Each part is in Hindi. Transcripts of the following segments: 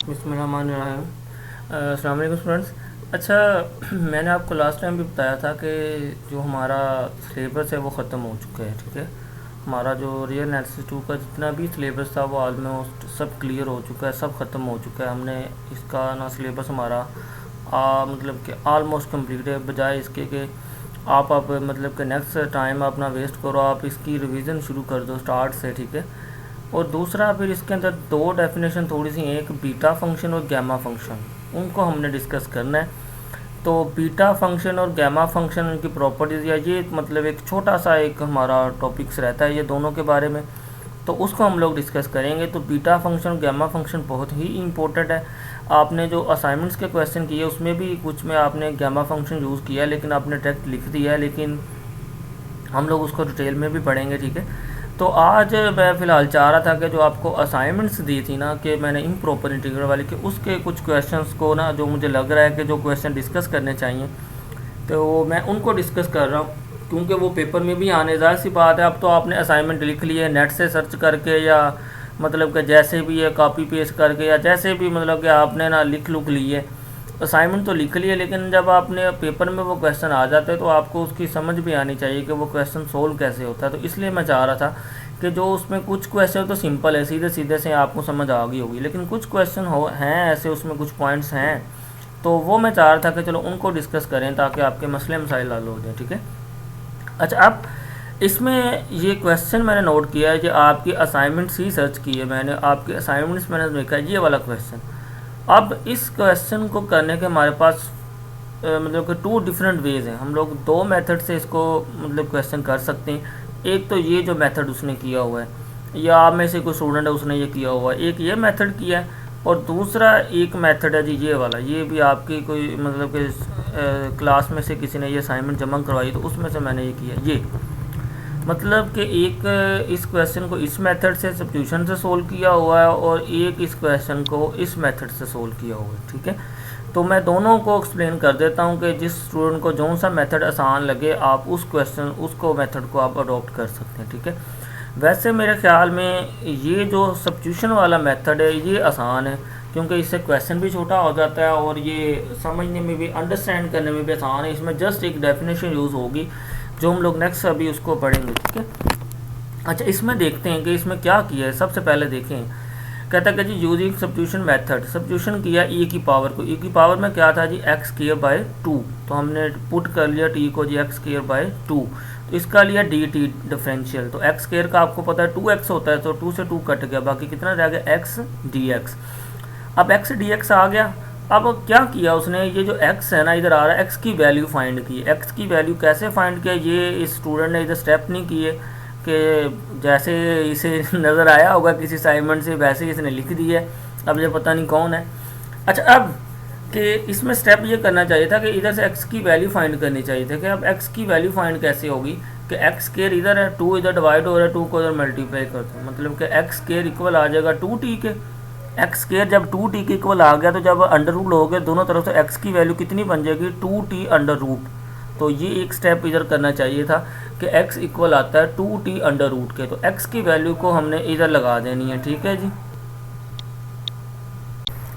बिस्मिल्लाहिर्रहमानिर्रहीम। अस्सलाम वालेकुम स्टूडेंट्स। अच्छा, मैंने आपको लास्ट टाइम भी बताया था कि जो हमारा सिलेबस है वो ख़त्म हो चुका है। ठीक है, हमारा जो रियल एनालिसिस 2 का जितना भी सिलेबस था वो ऑलमोस्ट सब क्लियर हो चुका है, सब ख़त्म हो चुका है। हमने इसका ना सिलेबस हमारा मतलब कि ऑलमोस्ट कंप्लीट है। बजाय इसके कि आप मतलब कि नेक्स्ट टाइम अपना वेस्ट करो, आप इसकी रिवीजन शुरू कर दो स्टार्ट से। ठीक है, और दूसरा फिर इसके अंदर दो डेफिनेशन थोड़ी सी, एक बीटा फंक्शन और गैमा फंक्शन, उनको हमने डिस्कस करना है। तो बीटा फंक्शन और गैमा फंक्शन, उनकी प्रॉपर्टीज़, या ये मतलब एक छोटा सा एक हमारा टॉपिक्स रहता है ये दोनों के बारे में, तो उसको हम लोग डिस्कस करेंगे। तो बीटा फंक्शन और गैमा फंक्शन बहुत ही इंपॉर्टेंट है। आपने जो असाइनमेंट्स के क्वेश्चन किए उसमें भी कुछ में आपने गैमा फंक्शन यूज़ किया है, लेकिन आपने डायरेक्ट लिख दिया है, लेकिन हम लोग उसको डिटेल में भी पढ़ेंगे। ठीक है, तो आज मैं फ़िलहाल चाह रहा था कि जो आपको असाइनमेंट्स दी थी ना, कि मैंने इम्प्रॉपर इंटीग्रल वाली के, उसके कुछ क्वेश्चंस को ना, जो मुझे लग रहा है कि जो क्वेश्चन डिस्कस करने चाहिए, तो मैं उनको डिस्कस कर रहा हूँ, क्योंकि वो पेपर में भी आने, ज़ाहिर सी बात है। अब तो आपने असाइनमेंट लिख लिए नेट से सर्च करके, या मतलब कि जैसे भी है कॉपी पेस्ट करके, या जैसे भी मतलब कि आपने ना लिख लुक लिए, असाइनमेंट तो लिख लिए, लेकिन जब आपने पेपर में वो क्वेश्चन आ जाते हैं तो आपको उसकी समझ भी आनी चाहिए कि वो क्वेश्चन सोल्व कैसे होता है। तो इसलिए मैं चाह रहा था कि जो उसमें कुछ क्वेश्चन तो सिंपल है, सीधे सीधे से आपको समझ आ गई होगी, लेकिन कुछ क्वेश्चन हैं ऐसे, उसमें कुछ पॉइंट्स हैं, तो वो मैं चाह रहा था कि चलो उनको डिस्कस करें ताकि आपके मसले मसाइल हल हो जाए। ठीक है, अच्छा, अब इसमें ये क्वेश्चन मैंने नोट किया है कि आपकी असाइनमेंट्स ही सर्च की है मैंने, आपके असाइनमेंट्स मैंने देखा है ये वाला क्वेश्चन। अब इस क्वेश्चन को करने के हमारे पास मतलब कि टू डिफरेंट वेज हैं। हम लोग दो मेथड से इसको मतलब क्वेश्चन कर सकते हैं। एक तो ये जो मेथड उसने किया हुआ है, या आप में से कोई स्टूडेंट है उसने ये किया हुआ है, एक ये मेथड किया है, और दूसरा एक मेथड है जी ये वाला। ये भी आपकी कोई मतलब कि क्लास में से किसी ने ये असाइनमेंट जमा करवाई, तो उसमें से मैंने ये किया। ये मतलब कि एक इस क्वेश्चन को इस मेथड से सब्स्टिट्यूशन से सोल्व किया हुआ है, और एक इस क्वेश्चन को इस मेथड से सोल्व किया हुआ है। ठीक है, तो मैं दोनों को एक्सप्लेन कर देता हूं कि जिस स्टूडेंट को जो सा मेथड आसान लगे, आप उसको मेथड को आप अडॉप्ट कर सकते हैं। ठीक है, वैसे मेरे ख्याल में ये जो सब्स्टिट्यूशन वाला मेथड है ये आसान है, क्योंकि इससे क्वेश्चन भी छोटा हो जाता है और ये समझने में भी, अंडरस्टैंड करने में भी आसान है। इसमें जस्ट एक डेफिनेशन यूज़ होगी जो हम लोग नेक्स्ट अभी उसको पढ़ेंगे। ठीक है, अच्छा, इसमें देखते हैं कि इसमें क्या किया है। सबसे पहले देखें, कहता है कि जी यूजिंग सब्स्टिट्यूशन मेथड, सब्स्टिट्यूशन किया ई की पावर को। ई की पावर में क्या था जी, एक्स स्क्वायर बाय 2, तो हमने पुट कर लिया टी को जी एक्स स्क्वायर बाय 2, तो इसका लिया डी टी डिफरेंशियल। तो एक्स स्क्वायर का आपको पता है 2x होता है, तो 2 से 2 कट गया, बाकी कितना रह गया एक्स डी एक्स। अब एक्स डी एक्स आ गया। अब क्या किया उसने, ये जो x है ना इधर आ रहा है, x की वैल्यू फाइंड की। x की वैल्यू कैसे फाइंड किया, ये इस स्टूडेंट ने इधर स्टेप नहीं किए कि जैसे इसे नज़र आया होगा किसी असाइनमेंट से वैसे ही इसने लिख दिया। अब ये पता नहीं कौन है। अच्छा, अब कि इसमें स्टेप ये करना चाहिए था कि इधर से x की वैल्यू फाइंड करनी चाहिए थी। कि अब x की वैल्यू फाइंड कैसे होगी कि एक्स स्क्वायर इधर है, 2 इधर डिवाइड हो रहा है, 2 को इधर मल्टीप्लाई करते हैं, मतलब कि एक्स स्क्वायर इक्वल आ जाएगा 2t के। एक्स स्क्वायर जब 2t के इक्वल आ गया, तो जब अंडर रूट हो गए दोनों तरफ से, एक्स की वैल्यू कितनी बन जाएगी 2t अंडर रूट। तो ये एक स्टेप इधर करना चाहिए था कि x इक्वल आता है 2t अंडर रूट के, तो x की वैल्यू को हमने इधर लगा देनी है। ठीक है जी,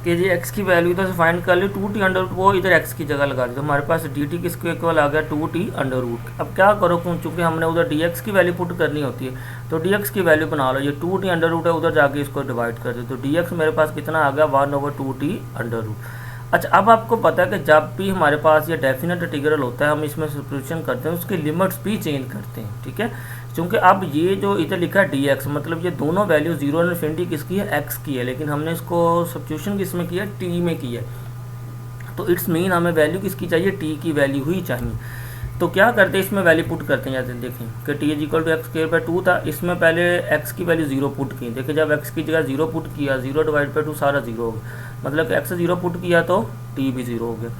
कि जी x की वैल्यू इधर से फाइंड कर ली 2t अंडर रूट, वो इधर x की जगह लगा दी, तो हमारे पास dt किसके इक्वल आ गया 2t अंडर रूट। अब क्या करो, चूँकि हमने उधर dx की वैल्यू पुट करनी होती है, तो dx की वैल्यू बना लो, ये 2t अंडर रूट है, उधर जाके इसको डिवाइड कर दो, तो dx मेरे पास कितना आ गया 1/2t अंडर रूट। अच्छा, अब आपको पता है कि जब भी हमारे पास ये डेफिनेट इंटीग्रल होता है, हम इसमें सब्स्टिट्यूशन करते हैं, उसकी लिमिट्स भी चेंज करते हैं। ठीक है, क्योंकि अब ये जो इधर लिखा है डी एक्स, मतलब ये दोनों वैल्यू 0 और इन्फिनिटी किसकी है, एक्स की है, लेकिन हमने इसको सब्स्टिट्यूशन किसमें किया, टी में किया है। तो इट्स मीन हमें वैल्यू किसकी चाहिए, टी की वैल्यू ही चाहिए। तो क्या करते हैं, इसमें वैल्यू पुट करते हैं। जैसे देखें कि t is equal to x square by 2 था, इसमें पहले एक्स की वैल्यू 0 पुट की। देखिए, जब एक्स की जगह 0 पुट किया, 0 डिवाइड बाई 2 सारा 0 हो गया, मतलब कि एक्स 0 पुट किया तो टी भी 0 हो गया।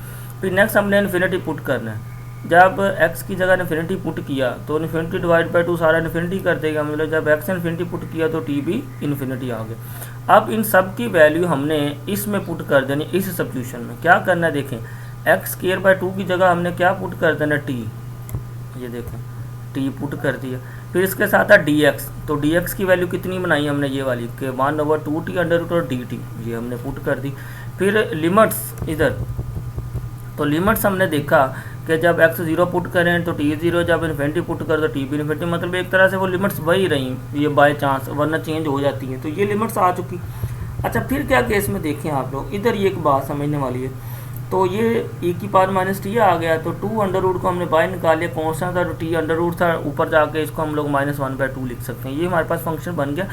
फिर नेक्स्ट हमने इन्फिनिटी पुट करना है। जब x की जगह इन्फिनिटी पुट किया तो इन्फिनिटी डिवाइड बाई 2 सारा इन्फिनिटी कर देगा, मतलब जब x इन्फिनिटी पुट किया तो t भी इन्फिनिटी आ गया। अब इन सब की वैल्यू हमने इसमें पुट कर देनी, इस सब्स्टिट्यूशन में। क्या करना है, देखें, एक्स स्क्वायर बाय 2 की जगह हमने क्या पुट कर देना, t। ये देखें, t पुट कर दिया। फिर इसके साथ था डी एक्स, तो डी एक्स की वैल्यू कितनी बनाई हमने ये वाली कि 1/2t अंडर रूट और डी टी, ये हमने पुट कर दी। फिर लिमिट्स इधर, तो लिमिट्स हमने देखा कि जब x 0 पुट करें तो t 0, जब इन्फिनिटी पुट करें तो t भी इन्फिनिटी, मतलब एक तरह से वो लिमिट्स वही रही, ये बाय चांस, वरना चेंज हो जाती हैं, तो ये लिमिट्स आ चुकी। अच्छा फिर क्या केस में देखें आप लोग, इधर ये एक बात समझने वाली है, तो ये e की पावर माइनस टी आ गया, तो 2 अंडर रूट को हमने बाय निकाल लिया, कॉन्स्टेंट था तो t अंडर रूट था, ऊपर जाके इसको हम लोग -1/2 लिख सकते हैं, ये हमारे पास फंक्शन बन गया।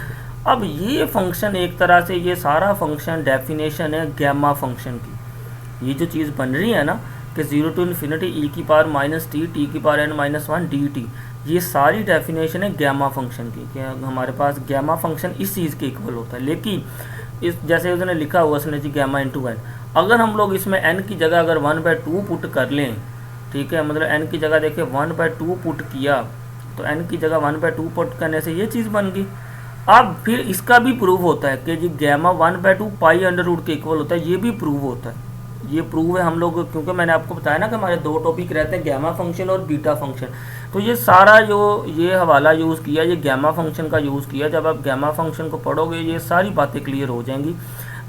अब ये फंक्शन एक तरह से, ये सारा फंक्शन डेफिनेशन है गैमा फंक्शन की, ये जो चीज़ बन रही है ना कि 0 to इन्फिनिटी e की पावर माइनस टी, टी की पावर n-1 dt, ये सारी डेफिनेशन है गैमा फंक्शन की, कि हमारे पास गैमा फंक्शन इस चीज़ के इक्वल होता है। लेकिन इस जैसे उसने लिखा हुआ उसने जी गैमा इंटू एन, अगर हम लोग इसमें n की जगह अगर 1/2 पुट कर लें, ठीक है, मतलब n की जगह देखिए 1/2 पुट किया, तो n की जगह 1/2 पुट करने से ये चीज़ बन गई। अब फिर इसका भी प्रूव होता है कि जी गैमा 1/2 पाई अंडर रूट के इक्वल होता है, ये भी प्रूव होता है, ये प्रूव है हम लोग, क्योंकि मैंने आपको बताया ना कि हमारे दो टॉपिक रहते हैं, गैमा फंक्शन और बीटा फंक्शन, तो ये सारा जो ये हवाला यूज़ किया, ये गैमा फंक्शन का यूज़ किया। जब आप गैमा फंक्शन को पढ़ोगे ये सारी बातें क्लियर हो जाएंगी।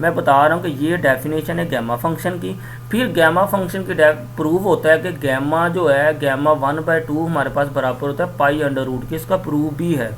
मैं बता रहा हूँ कि ये डेफिनेशन है गैमा फंक्शन की। फिर गैमा फंक्शन की प्रूव होता है कि गैमा जो है, गैमा 1/2 हमारे पास बराबर होता है पाई अंडर रूट के, इसका प्रूव भी है,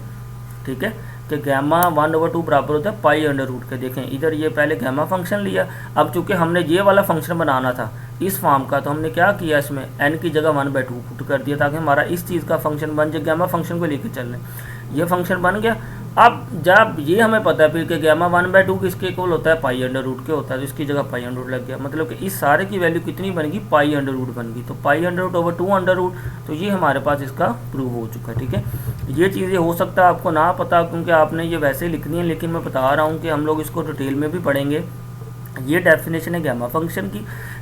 ठीक है, कि गैमा 1/2 बराबर होता है पाई अंडर रूट के। देखें इधर ये पहले गैमा फंक्शन लिया, अब चूंकि हमने ये वाला फंक्शन बनाना था इस फॉर्म का, तो हमने क्या किया, इसमें n की जगह 1/2 पुट कर दिया ताकि हमारा इस चीज़ का फंक्शन बन जाए, गैमा फंक्शन को लेकर चल रहे, ये फंक्शन बन गया। अब जब ये हमें पता है फिर कि गैमा 1/2 किसके इक्वल होता है, पाई अंडर रूट के होता है, तो इसकी जगह पाई अंडर रूट लग गया, मतलब कि इस सारे की वैल्यू कितनी बनेगी, पाई अंडर रूट बन गई, तो pi under root over 2 under root, तो ये हमारे पास इसका प्रूव हो चुका है, ठीक है। ये चीज़ें हो सकता है आपको ना पता, क्योंकि आपने ये वैसे ही लिखनी है, लेकिन मैं बता रहा हूँ कि हम लोग इसको डिटेल में भी पढ़ेंगे। ये डेफिनेशन है गैमा फंक्शन की।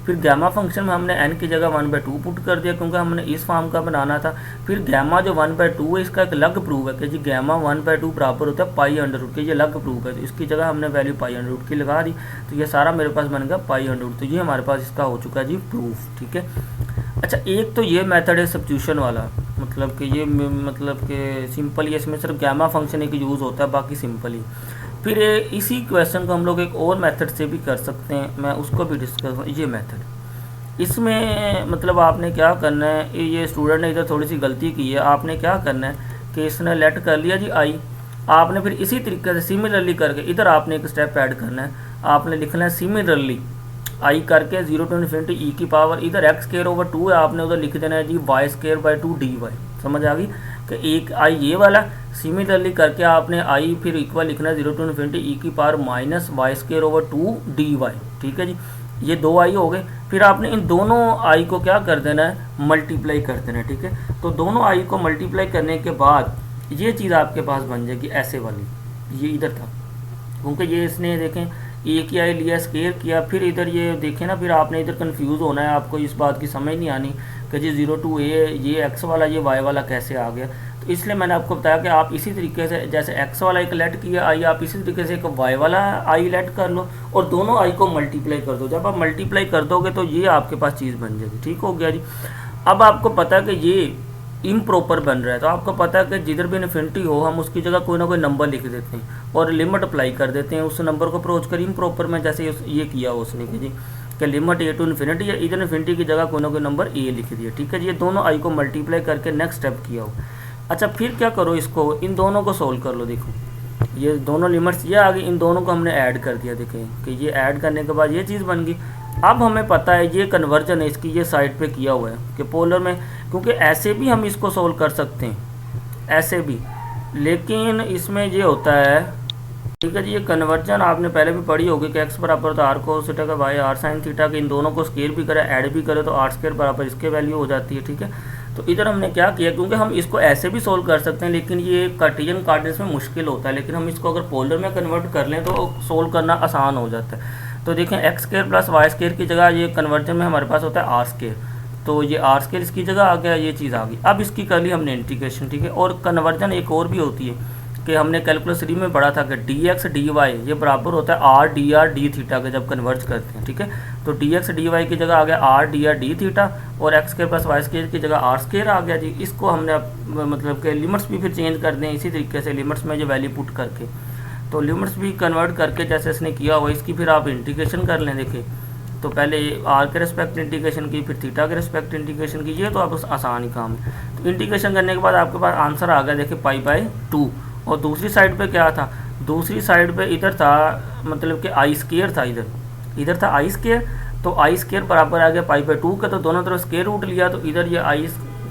फिर गैमा फंक्शन में हमने n की जगह 1/2 पुट कर दिया, क्योंकि हमने इस फॉर्म का बनाना था। फिर गैमा जो 1/2 है, इसका एक अलग प्रूफ है कि जी गैमा 1/2 बराबर होता है पाई अंडर रूट के, ये अलग प्रूफ है, तो इसकी जगह हमने वैल्यू पाई अंडर रूट की लगा दी, तो ये सारा मेरे पास बन गया पाई अंडर रूट, तो ये हमारे पास इसका हो चुका है जी प्रूफ, ठीक है। अच्छा एक तो ये मेथड है सब्स्टिट्यूशन वाला, मतलब कि ये मतलब कि सिंपल ही, इसमें सिर्फ गैमा फंक्शन एक यूज़ होता है, बाकी सिंपल ही। फिर इसी क्वेश्चन को हम लोग एक और मेथड से भी कर सकते हैं, मैं उसको भी डिस्कस करूँ। ये मेथड, इसमें मतलब आपने क्या करना है, ये स्टूडेंट ने इधर थोड़ी सी गलती की है, आपने क्या करना है कि इसने लेट कर लिया जी आई, आपने फिर इसी तरीके से सिमिलरली करके इधर आपने एक स्टेप ऐड करना है, आपने लिखना है सिमिलरली आई करके 0 to इन्फिनिटी ई की पावर, इधर एक्स स्क्वायर ओवर 2 है, आपने उधर लिख देना है जी y square by 2 d y, समझ आ गई कि एक आई ये वाला, सिमिलरली करके आपने आई फिर इक्वल लिखना है 0 to इन्फिनिटी ई की power minus y square over 2 d y, ठीक है जी। ये दो आई हो गए, फिर आपने इन दोनों आई को क्या कर देना है, मल्टीप्लाई कर देना है, ठीक है। तो दोनों आई को मल्टीप्लाई करने के बाद ये चीज़ आपके पास बन जाएगी ऐसे वाली, ये इधर था, क्योंकि ये इसने देखें ए की आई लिया, स्केयर किया, फिर इधर ये देखें ना, फिर आपने इधर कंफ्यूज होना है, आपको इस बात की समझ नहीं आनी कि जी 0 to a ये एक्स वाला ये वाई वाला कैसे आ गया। तो इसलिए मैंने आपको बताया कि आप इसी तरीके से जैसे एक्स वाला एक लेट किया आई, आप इसी तरीके से एक वाई वाला आई लेट कर लो और दोनों आई को मल्टीप्लाई कर दो। जब आप मल्टीप्लाई कर दोगे तो ये आपके पास चीज़ बन जाएगी, ठीक हो गया जी। अब आपको पता है कि ये इम्प्रॉपर बन रहा है, तो आपको पता है कि जिधर भी इन्फिनिटी हो हम उसकी जगह कोई ना कोई नंबर लिख देते हैं और लिमिट अप्लाई कर देते हैं उस नंबर को अप्रोच कर इम्प्रॉपर में, जैसे ये किया उसने कि जी कि लिमिट ए टू इन्फिनिटी है, इधर इन्फिनिटी की जगह कोई ना कोई नंबर ए लिख दिया, ठीक है जी। ये दोनों आई को मल्टीप्लाई करके नेक्स्ट स्टेप किया हो। अच्छा फिर क्या करो, इसको इन दोनों को सोल्व कर लो। देखो ये दोनों लिमिट्स ये आ गई, इन दोनों को हमने ऐड कर दिया, देखें कि ये ऐड करने के बाद ये चीज़ बन गई। अब हमें पता है ये कन्वर्जन है इसकी, ये साइड पे किया हुआ है कि पोलर में, क्योंकि ऐसे भी हम इसको सोल्व कर सकते हैं ऐसे भी, लेकिन इसमें ये होता है, ठीक है जी। ये कन्वर्जन आपने पहले भी पढ़ी होगी कि एक्स बराबर होता है आर कोस थीटा का बाई आर साइन थीटा के, इन दोनों को स्केयर भी करें ऐड भी करें तो आर स्केयर बराबर इसके वैल्यू हो जाती है, ठीक है। तो इधर हमने क्या किया, क्योंकि हम इसको ऐसे भी सोल्व कर सकते हैं, लेकिन ये कार्टेशियन कोऑर्डिनेट्स में मुश्किल होता है, लेकिन हम इसको अगर पोलर में कन्वर्ट कर लें तो सोल्व करना आसान हो जाता है। तो देखें x square plus y square की जगह ये कन्वर्जन में हमारे पास होता है आर स्केयर, तो ये आर स्केयर इसकी जगह आ गया, ये चीज़ आ गई। अब इसकी कर ली हमने इंटीग्रेशन, ठीक है। और कन्वर्जन एक और भी होती है, कि हमने कैलकुलस 3 में पढ़ा था कि डी एक्स डी वाई ये बराबर होता है आर डी थीटा के जब कन्वर्ज करते हैं, ठीक है। तो डी एक्स डी वाई की जगह आ गया आर डी थीटा और x square plus y square की जगह आर स्क्वायर आ गया जी। इसको हमने मतलब कि लिमिट्स भी फिर चेंज कर दें इसी तरीके से, लिमिट्स में जो वैल्यू पुट करके, तो लिमिट्स भी कन्वर्ट करके जैसे इसने किया हुआ इसकी फिर आप इंटीग्रेशन कर लें। देखिए तो पहले आर के रिस्पेक्ट इंटीग्रेशन की, फिर थीटा के रिस्पेक्ट इंटीग्रेशन की, ये तो आप आसान ही काम है। तो इंटीग्रेशन करने के बाद आपके पास आंसर आ गया देखिए π/2। और दूसरी साइड पे क्या था, दूसरी साइड पे इधर था मतलब कि आई स्क्वायर था, इधर था आई स्क्वायर, तो आई स्क्वायर बराबर आ गया π/2 का, तो दोनों तरफ स्क्वायर रूट लिया तो इधर ये आई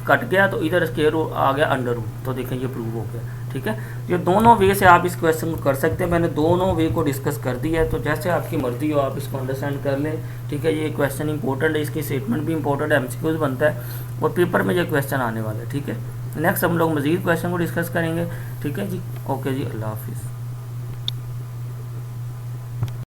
कट गया तो इधर स्क्वायर रूट आ गया अंडर रूट। तो देखें ये प्रूव हो गया, ठीक है। ये दोनों वे से आप इस क्वेश्चन को कर सकते हैं, मैंने दोनों वे को डिस्कस कर दिया है, तो जैसे आपकी मर्जी हो आप इसको अंडरस्टैंड कर लें, ठीक है। ये क्वेश्चन इंपॉर्टेंट है, इसकी स्टेटमेंट भी इंपॉर्टेंट है, एमसीक्यूज बनता है और पेपर में ये क्वेश्चन आने वाला है, ठीक है। नेक्स्ट हम लोग मजीद क्वेश्चन को डिस्कस करेंगे, ठीक है जी। ओके जी, अल्लाह हाफिज़।